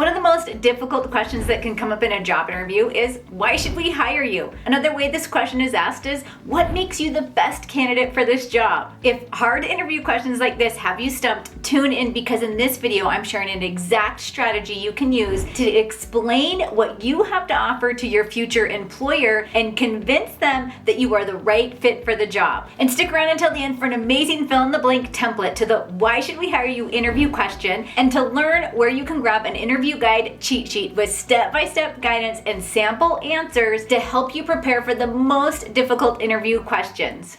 One of the most difficult questions that can come up in a job interview is, why should we hire you? Another way this question is asked is, what makes you the best candidate for this job? If hard interview questions like this have you stumped, tune in, because in this video I'm sharing an exact strategy you can use to explain what you have to offer to your future employer and convince them that you are the right fit for the job. And stick around until the end for an amazing fill-in-the-blank template to the why should we hire you interview question, and to learn where you can grab an interview guide cheat sheet with step-by-step guidance and sample answers to help you prepare for the most difficult interview questions.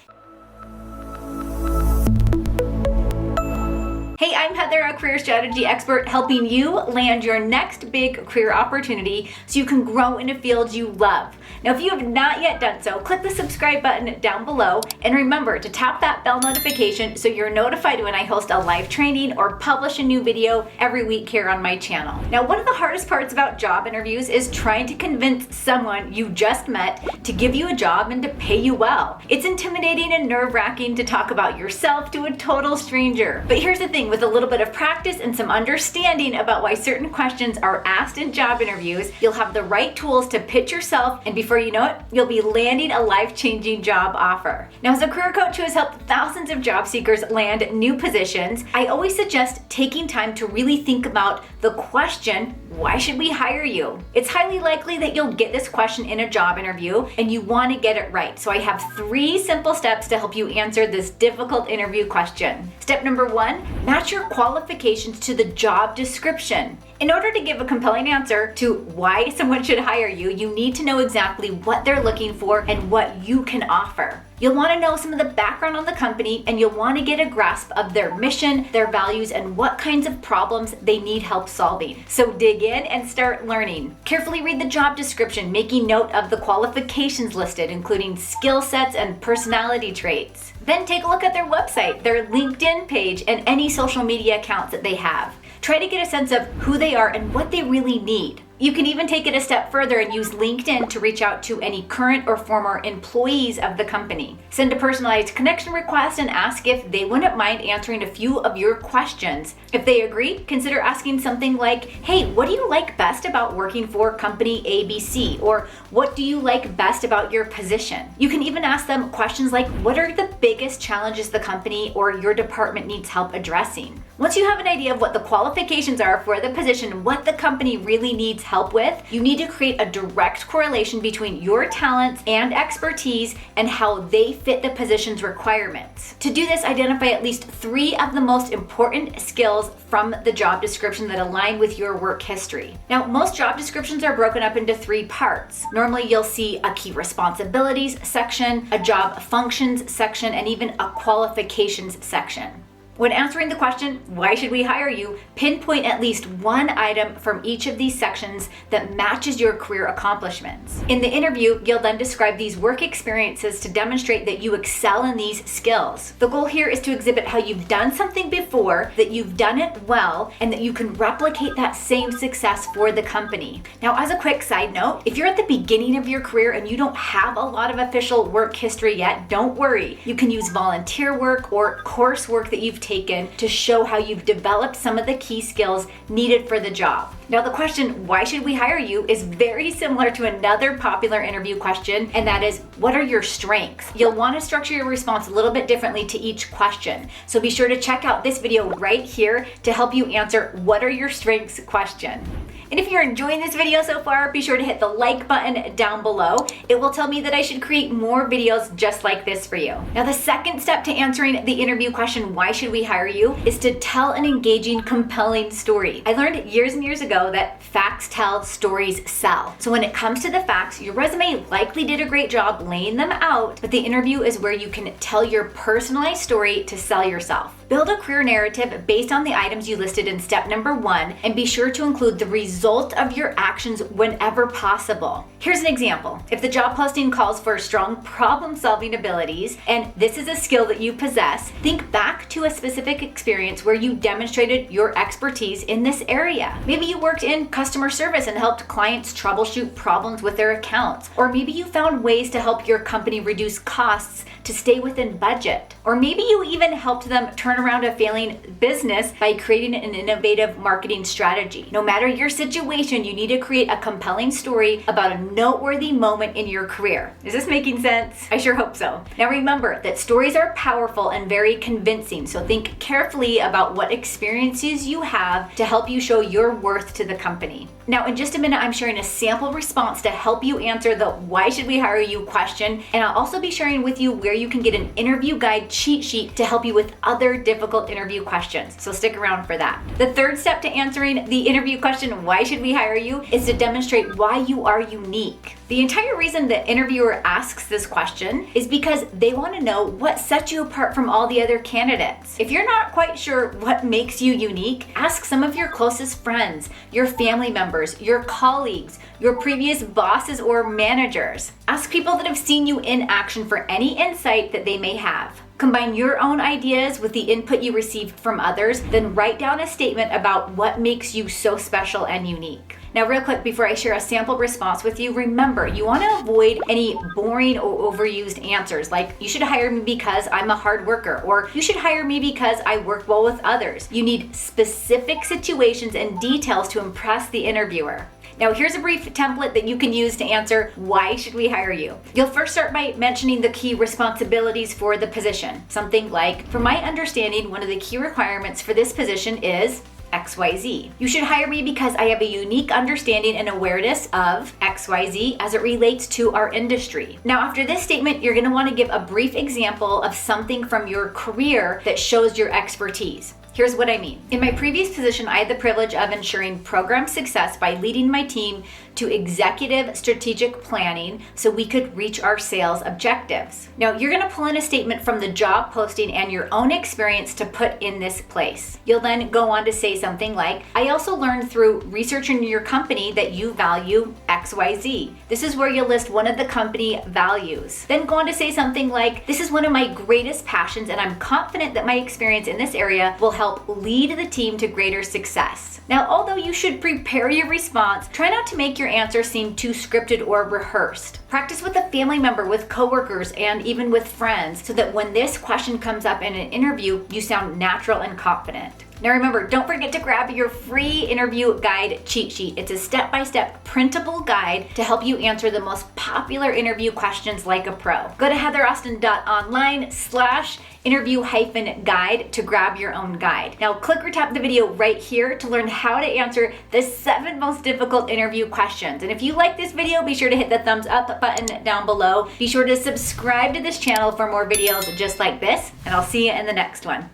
Hey, I'm Heather, a career strategy expert, helping you land your next big career opportunity so you can grow in a field you love. Now, if you have not yet done so, click the subscribe button down below, and remember to tap that bell notification so you're notified when I host a live training or publish a new video every week here on my channel. Now, one of the hardest parts about job interviews is trying to convince someone you just met to give you a job and to pay you well. It's intimidating and nerve-wracking to talk about yourself to a total stranger. But here's the thing, with a little bit of practice and some understanding about why certain questions are asked in job interviews, you'll have the right tools to pitch yourself, and before you know it, you'll be landing a life-changing job offer. Now, as a career coach who has helped thousands of job seekers land new positions, I always suggest taking time to really think about the question, why should we hire you? It's highly likely that you'll get this question in a job interview, and you want to get it right. So I have 3 simple steps to help you answer this difficult interview question. Step number 1, match your qualifications to the job description. In order to give a compelling answer to why someone should hire you, you need to know exactly what they're looking for and what you can offer. You'll want to know some of the background on the company, and you'll want to get a grasp of their mission, their values, and what kinds of problems they need help solving. So dig in and start learning. Carefully read the job description, making note of the qualifications listed, including skill sets and personality traits. Then take a look at their website, their LinkedIn page, and any social media accounts that they have. Try to get a sense of who they are and what they really need. You can even take it a step further and use LinkedIn to reach out to any current or former employees of the company. Send a personalized connection request and ask if they wouldn't mind answering a few of your questions. If they agree, consider asking something like, hey, what do you like best about working for company ABC? Or what do you like best about your position? You can even ask them questions like, what are the biggest challenges the company or your department needs help addressing? Once you have an idea of what the qualifications are for the position and what the company really needs help with, you need to create a direct correlation between your talents and expertise and how they fit the position's requirements. To do this, identify at least 3 of the most important skills from the job description that align with your work history. Now, most job descriptions are broken up into 3 parts. Normally, you'll see a key responsibilities section, a job functions section, and even a qualifications section. When answering the question, why should we hire you, pinpoint at least one item from each of these sections that matches your career accomplishments. In the interview, you'll then describe these work experiences to demonstrate that you excel in these skills. The goal here is to exhibit how you've done something before, that you've done it well, and that you can replicate that same success for the company. Now, as a quick side note, if you're at the beginning of your career and you don't have a lot of official work history yet, don't worry. You can use volunteer work or coursework that you've taken to show how you've developed some of the key skills needed for the job. Now, the question, why should we hire you, is very similar to another popular interview question, and that is, what are your strengths? You'll want to structure your response a little bit differently to each question. So be sure to check out this video right here to help you answer what are your strengths question. And if you're enjoying this video so far, be sure to hit the like button down below. It will tell me that I should create more videos just like this for you. Now, the second step to answering the interview question, why should we hire you, is to tell an engaging, compelling story. I learned years and years ago that facts tell, stories sell. So when it comes to the facts, your resume likely did a great job laying them out, but the interview is where you can tell your personalized story to sell yourself. Build a career narrative based on the items you listed in step number 1, and be sure to include the result of your actions whenever possible. Here's an example. If the job posting calls for strong problem-solving abilities, and this is a skill that you possess, think back to a specific experience where you demonstrated your expertise in this area. Maybe you worked in customer service and helped clients troubleshoot problems with their accounts, or maybe you found ways to help your company reduce costs to stay within budget. Or maybe you even helped them turn around a failing business by creating an innovative marketing strategy. No matter your situation, you need to create a compelling story about a noteworthy moment in your career. Is this making sense? I sure hope so. Now remember that stories are powerful and very convincing, so think carefully about what experiences you have to help you show your worth to the company. Now, in just a minute, I'm sharing a sample response to help you answer the why should we hire you question, and I'll also be sharing with you where you can get an interview guide cheat sheet to help you with other difficult interview questions. So stick around for that. The third step to answering the interview question, why should we hire you, is to demonstrate why you are unique. The entire reason the interviewer asks this question is because they want to know what sets you apart from all the other candidates. If you're not quite sure what makes you unique, ask some of your closest friends, your family members, your colleagues, your previous bosses or managers. Ask people that have seen you in action for any insight that they may have. Combine your own ideas with the input you received from others, then write down a statement about what makes you so special and unique. Now, real quick, before I share a sample response with you, remember, you want to avoid any boring or overused answers like, you should hire me because I'm a hard worker, or you should hire me because I work well with others. You need specific situations and details to impress the interviewer. Now, here's a brief template that you can use to answer why should we hire you. You'll first start by mentioning the key responsibilities for the position. Something like, from my understanding, one of the key requirements for this position is XYZ. You should hire me because I have a unique understanding and awareness of XYZ as it relates to our industry. Now, after this statement, you're going to want to give a brief example of something from your career that shows your expertise. Here's what I mean. In my previous position, I had the privilege of ensuring program success by leading my team to executive strategic planning so we could reach our sales objectives. Now, you're going to pull in a statement from the job posting and your own experience to put in this place. You'll then go on to say something like, I also learned through researching your company that you value XYZ. This is where you'll list one of the company values. Then go on to say something like, this is one of my greatest passions and I'm confident that my experience in this area will help lead the team to greater success. Now, although you should prepare your response, try not to make your answer seem too scripted or rehearsed. Practice with a family member, with coworkers, and even with friends so that when this question comes up in an interview, you sound natural and confident. Now remember, don't forget to grab your free interview guide cheat sheet. It's a step-by-step printable guide to help you answer the most popular interview questions like a pro. Go to heatheraustin.online/interview-guide to grab your own guide. Now click or tap the video right here to learn how to answer the 7 most difficult interview questions. And if you like this video, be sure to hit the thumbs up button down below. Be sure to subscribe to this channel for more videos just like this, and I'll see you in the next one.